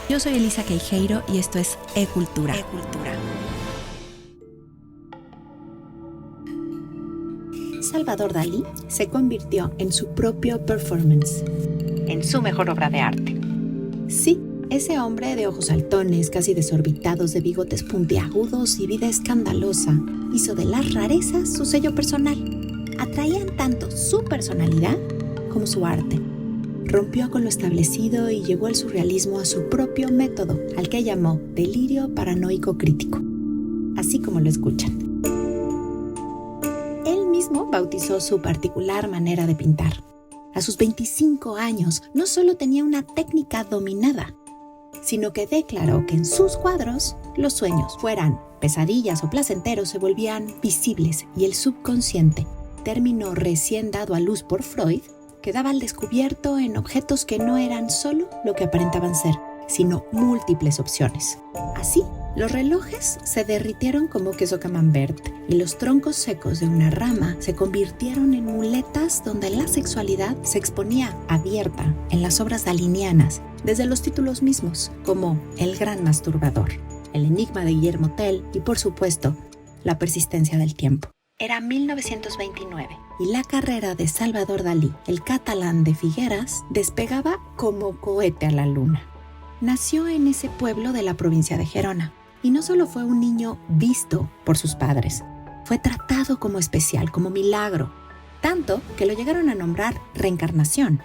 Yo soy Elisa Queijeiro y esto es E-Cultura. Salvador Dalí se convirtió en su propio performance, en su mejor obra de arte. Sí, ese hombre de ojos saltones, casi desorbitados, de bigotes puntiagudos y vida escandalosa, hizo de las rarezas su sello personal. Atraían tanto su personalidad como su arte. Rompió con lo establecido y llevó el surrealismo a su propio método, al que llamó delirio paranoico crítico, así como lo escuchan. Él mismo bautizó su particular manera de pintar. A sus 25 años no solo tenía una técnica dominada, sino que declaró que en sus cuadros los sueños, fueran pesadillas o placenteros, se volvían visibles y el subconsciente, término recién dado a luz por Freud, quedaba al descubierto en objetos que no eran solo lo que aparentaban ser, sino múltiples opciones. Así, los relojes se derritieron como queso camembert y los troncos secos de una rama se convirtieron en muletas donde la sexualidad se exponía abierta en las obras dalinianas, desde los títulos mismos, como El Gran Masturbador, El Enigma de Guillermo Tell y, por supuesto, La Persistencia del Tiempo. Era 1929 y la carrera de Salvador Dalí, el catalán de Figueras, despegaba como cohete a la luna. Nació en ese pueblo de la provincia de Gerona y no solo fue un niño visto por sus padres, fue tratado como especial, como milagro, tanto que lo llegaron a nombrar reencarnación.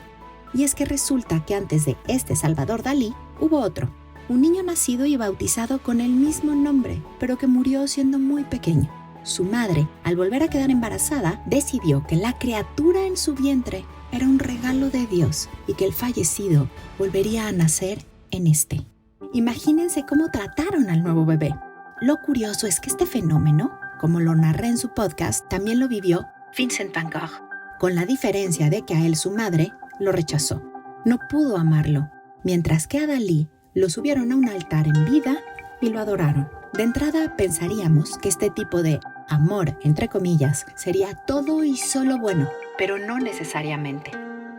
Y es que resulta que antes de este Salvador Dalí hubo otro, un niño nacido y bautizado con el mismo nombre, pero que murió siendo muy pequeño. Su madre, al volver a quedar embarazada, decidió que la criatura en su vientre era un regalo de Dios y que el fallecido volvería a nacer en este. Imagínense cómo trataron al nuevo bebé. Lo curioso es que este fenómeno, como lo narré en su podcast, también lo vivió Vincent van Gogh, con la diferencia de que a él su madre lo rechazó. No pudo amarlo, mientras que a Dalí lo subieron a un altar en vida y lo adoraron. De entrada pensaríamos que este tipo de amor, entre comillas, sería todo y solo bueno, pero no necesariamente.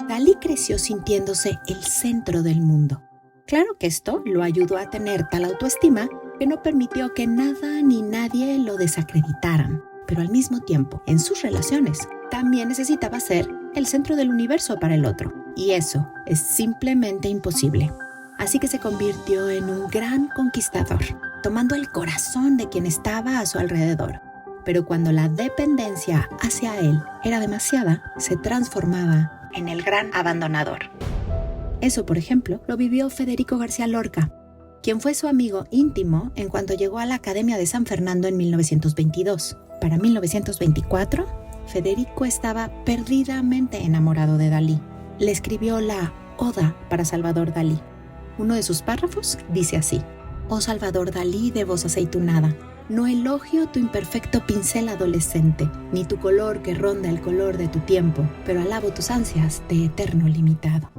Dalí creció sintiéndose el centro del mundo. Claro que esto lo ayudó a tener tal autoestima que no permitió que nada ni nadie lo desacreditaran, pero al mismo tiempo, en sus relaciones, también necesitaba ser el centro del universo para el otro, y eso es simplemente imposible. Así que se convirtió en un gran conquistador, tomando el corazón de quien estaba a su alrededor. Pero cuando la dependencia hacia él era demasiada, se transformaba en el gran abandonador. Eso, por ejemplo, lo vivió Federico García Lorca, quien fue su amigo íntimo en cuanto llegó a la Academia de San Fernando en 1922. Para 1924, Federico estaba perdidamente enamorado de Dalí. Le escribió la Oda para Salvador Dalí. Uno de sus párrafos dice así: «Oh Salvador Dalí de voz aceitunada, no elogio tu imperfecto pincel adolescente, ni tu color que ronda el color de tu tiempo, pero alabo tus ansias de eterno limitado».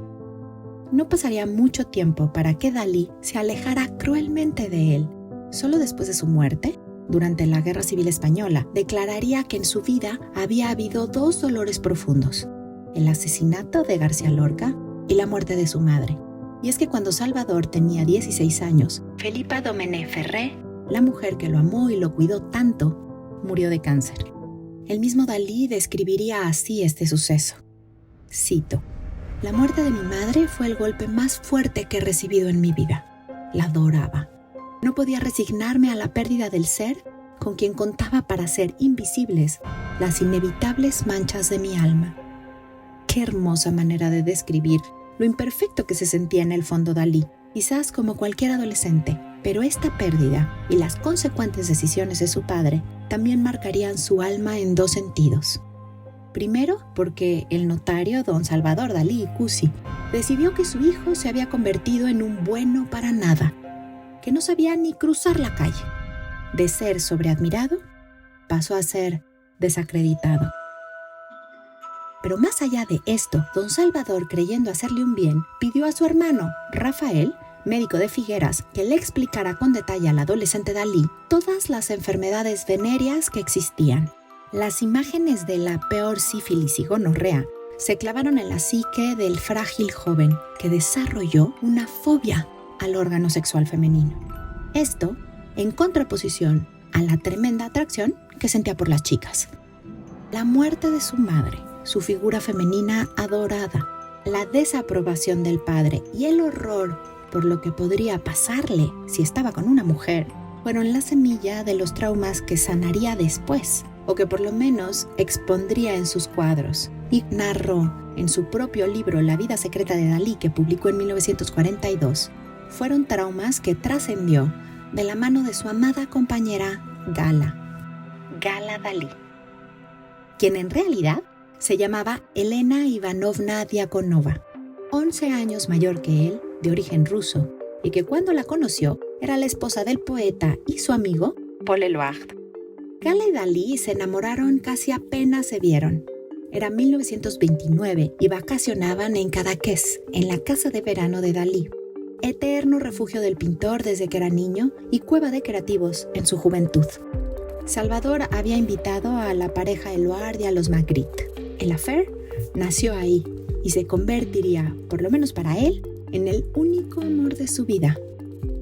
No pasaría mucho tiempo para que Dalí se alejara cruelmente de él. Solo después de su muerte, durante la Guerra Civil Española, declararía que en su vida había habido dos dolores profundos: el asesinato de García Lorca y la muerte de su madre. Y es que cuando Salvador tenía 16 años, Felipa Domenech Ferrer, la mujer que lo amó y lo cuidó tanto, murió de cáncer. El mismo Dalí describiría así este suceso. Cito: «La muerte de mi madre fue el golpe más fuerte que he recibido en mi vida. La adoraba. No podía resignarme a la pérdida del ser con quien contaba para hacer invisibles las inevitables manchas de mi alma». Qué hermosa manera de describir lo imperfecto que se sentía en el fondo Dalí, quizás como cualquier adolescente, pero esta pérdida y las consecuentes decisiones de su padre también marcarían su alma en dos sentidos. Primero, porque el notario don Salvador Dalí Cusi decidió que su hijo se había convertido en un bueno para nada, que no sabía ni cruzar la calle. De ser sobreadmirado, pasó a ser desacreditado. Pero más allá de esto, don Salvador, creyendo hacerle un bien, pidió a su hermano, Rafael, médico de Figueras, que le explicara con detalle al adolescente Dalí todas las enfermedades venéreas que existían. Las imágenes de la peor sífilis y gonorrea se clavaron en la psique del frágil joven, que desarrolló una fobia al órgano sexual femenino. Esto en contraposición a la tremenda atracción que sentía por las chicas. La muerte de su madre, su figura femenina adorada, la desaprobación del padre y el horror por lo que podría pasarle si estaba con una mujer fueron la semilla de los traumas que sanaría después, o que por lo menos expondría en sus cuadros, y narró en su propio libro La vida secreta de Dalí, que publicó en 1942. Fueron traumas que trascendió de la mano de su amada compañera Gala Dalí, quien en realidad se llamaba Elena Ivanovna Diakonova, 11 años mayor que él, de origen ruso, y que cuando la conoció era la esposa del poeta y su amigo Paul Eluard. Gala y Dalí se enamoraron casi apenas se vieron. Era 1929 y vacacionaban en Cadaqués, en la casa de verano de Dalí, eterno refugio del pintor desde que era niño y cueva de creativos en su juventud. Salvador había invitado a la pareja Eluard y a los Magritte. El affair nació ahí y se convertiría, por lo menos para él, en el único amor de su vida.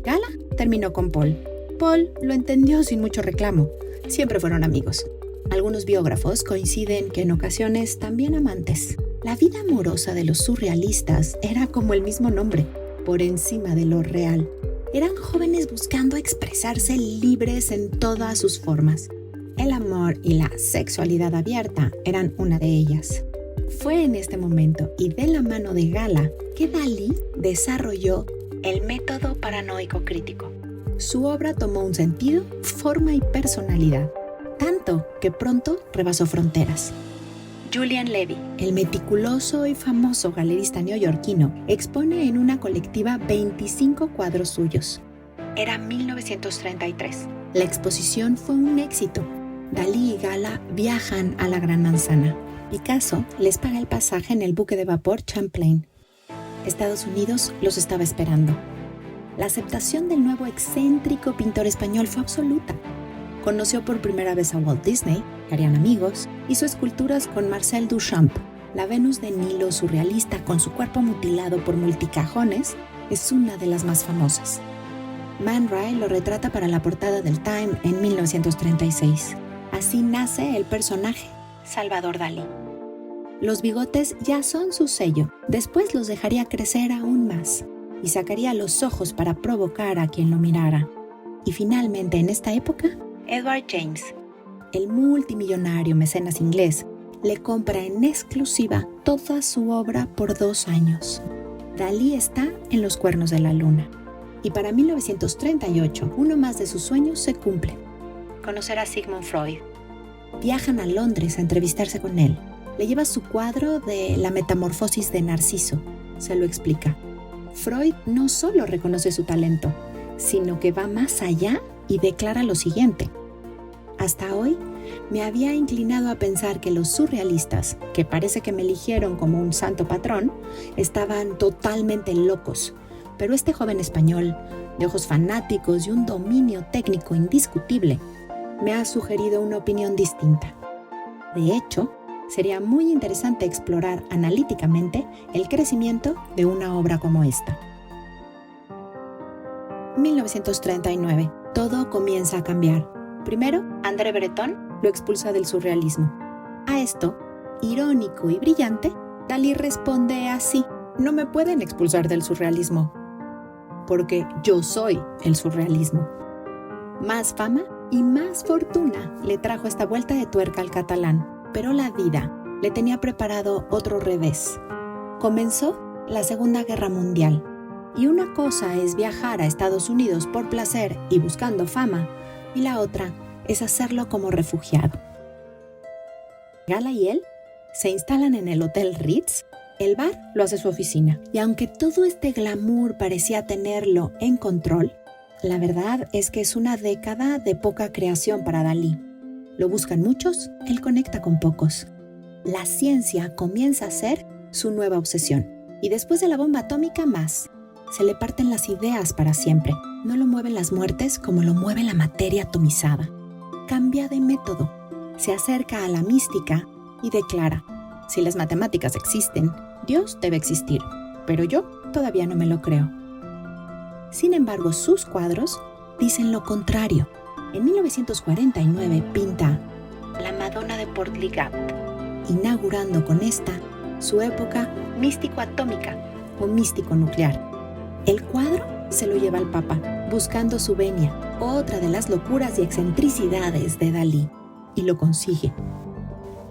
Gala terminó con Paul. Paul lo entendió sin mucho reclamo. Siempre fueron amigos. Algunos biógrafos coinciden que en ocasiones también amantes. La vida amorosa de los surrealistas era como el mismo nombre, por encima de lo real. Eran jóvenes buscando expresarse libres en todas sus formas. El amor y la sexualidad abierta eran una de ellas. Fue en este momento y de la mano de Gala que Dalí desarrolló el método paranoico crítico. Su obra tomó un sentido, forma y personalidad, tanto que pronto rebasó fronteras. Julian Levy, el meticuloso y famoso galerista neoyorquino, expone en una colectiva 25 cuadros suyos. Era 1933. La exposición fue un éxito. Dalí y Gala viajan a la Gran Manzana. Picasso les paga el pasaje en el buque de vapor Champlain. Estados Unidos los estaba esperando. La aceptación del nuevo excéntrico pintor español fue absoluta. Conoció por primera vez a Walt Disney, que harían amigos, hizo esculturas con Marcel Duchamp. La Venus de Nilo surrealista con su cuerpo mutilado por multicajones es una de las más famosas. Man Ray lo retrata para la portada del Time en 1936. Así nace el personaje, Salvador Dalí. Los bigotes ya son su sello, después los dejaría crecer aún más y sacaría los ojos para provocar a quien lo mirara. Y finalmente en esta época, Edward James, el multimillonario mecenas inglés, le compra en exclusiva toda su obra por 2 años. Dalí está en los cuernos de la luna. Y para 1938, uno más de sus sueños se cumple: conocer a Sigmund Freud. Viajan a Londres a entrevistarse con él. Le lleva su cuadro de La metamorfosis de Narciso. Se lo explica. Freud no solo reconoce su talento, sino que va más allá y declara lo siguiente: hasta hoy me había inclinado a pensar que los surrealistas, que parece que me eligieron como un santo patrón, estaban totalmente locos. Pero este joven español, de ojos fanáticos y un dominio técnico indiscutible, me ha sugerido una opinión distinta. De hecho, sería muy interesante explorar analíticamente el crecimiento de una obra como esta. 1939. Todo comienza a cambiar. Primero, André Breton lo expulsa del surrealismo. A esto, irónico y brillante, Dalí responde así: no me pueden expulsar del surrealismo, porque yo soy el surrealismo. Más fama y más fortuna le trajo esta vuelta de tuerca al catalán, pero la vida le tenía preparado otro revés. Comenzó la Segunda Guerra Mundial, y una cosa es viajar a Estados Unidos por placer y buscando fama, y la otra es hacerlo como refugiado. Gala y él se instalan en el Hotel Ritz. El bar lo hace su oficina, y aunque todo este glamour parecía tenerlo en control, la verdad es que es una década de poca creación para Dalí. Lo buscan muchos, él conecta con pocos. La ciencia comienza a ser su nueva obsesión, y después de la bomba atómica más. Se le parten las ideas para siempre. No lo mueven las muertes como lo mueve la materia atomizada. Cambia de método, se acerca a la mística y declara: si las matemáticas existen, Dios debe existir, pero yo todavía no me lo creo. Sin embargo, sus cuadros dicen lo contrario. En 1949 pinta La Madonna de Portligat, inaugurando con esta su época místico-atómica o místico-nuclear. El cuadro se lo lleva al Papa, buscando su venia, otra de las locuras y excentricidades de Dalí, y lo consigue.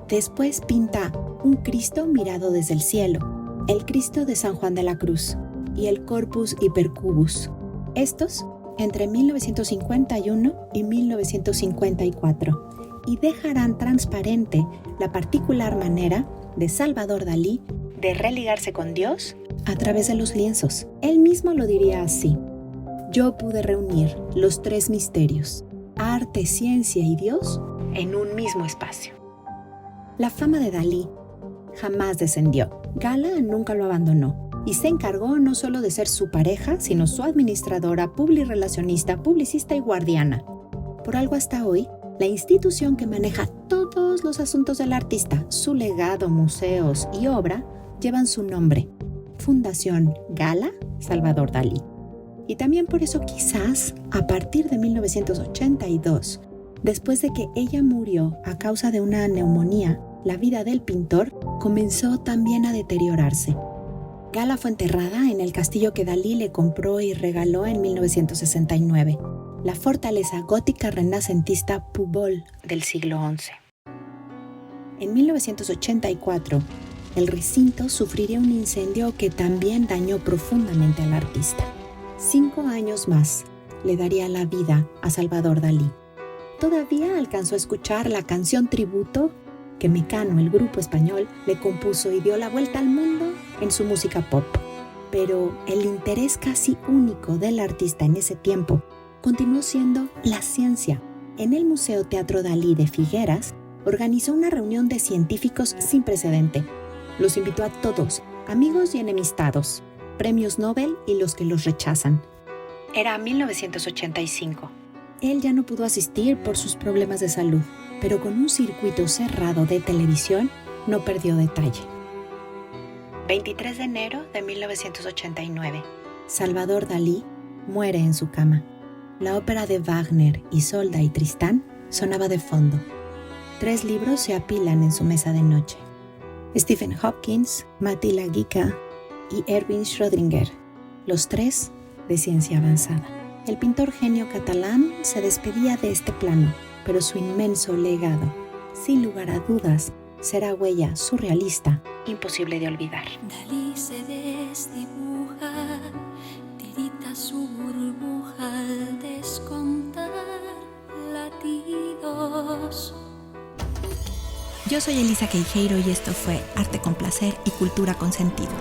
Después pinta un Cristo mirado desde el cielo, el Cristo de San Juan de la Cruz y el Corpus Hypercubus. Estos entre 1951 y 1954, y dejarán transparente la particular manera de Salvador Dalí de religarse con Dios a través de los lienzos. Él mismo lo diría así: yo pude reunir los tres misterios, arte, ciencia y Dios, en un mismo espacio. La fama de Dalí jamás descendió. Gala nunca lo abandonó y se encargó no solo de ser su pareja, sino su administradora, publirelacionista, publicista y guardiana. Por algo hasta hoy, la institución que maneja todos los asuntos del artista, su legado, museos y obra, llevan su nombre: Fundación Gala Salvador Dalí. Y también por eso quizás, a partir de 1982, después de que ella murió a causa de una neumonía, la vida del pintor comenzó también a deteriorarse. Gala fue enterrada en el castillo que Dalí le compró y regaló en 1969, la fortaleza gótica renacentista Pujol del siglo XI. En 1984, el recinto sufriría un incendio que también dañó profundamente al artista. 5 años más le daría la vida a Salvador Dalí. Todavía alcanzó a escuchar la canción tributo que Mecano, el grupo español, le compuso y dio la vuelta al mundo en su música pop. Pero el interés casi único del artista en ese tiempo continuó siendo la ciencia. En el Museo Teatro Dalí de Figueras organizó una reunión de científicos sin precedente. Los invitó a todos, amigos y enemistados, premios Nobel y los que los rechazan. Era 1985. Él ya no pudo asistir por sus problemas de salud, pero con un circuito cerrado de televisión no perdió detalle. 23 de enero de 1989. Salvador Dalí muere en su cama. La ópera de Wagner, Isolda y Tristán sonaba de fondo. 3 libros se apilan en su mesa de noche: Stephen Hopkins, Matilda Gica y Erwin Schrödinger, los 3 de ciencia avanzada. El pintor genio catalán se despedía de este plano, pero su inmenso legado, sin lugar a dudas, será huella surrealista, imposible de olvidar. Dalí se desdibuja, tirita su burbuja al descontar latidos. Yo soy Elisa Queijeiro y esto fue Arte con Placer y Cultura con Sentido.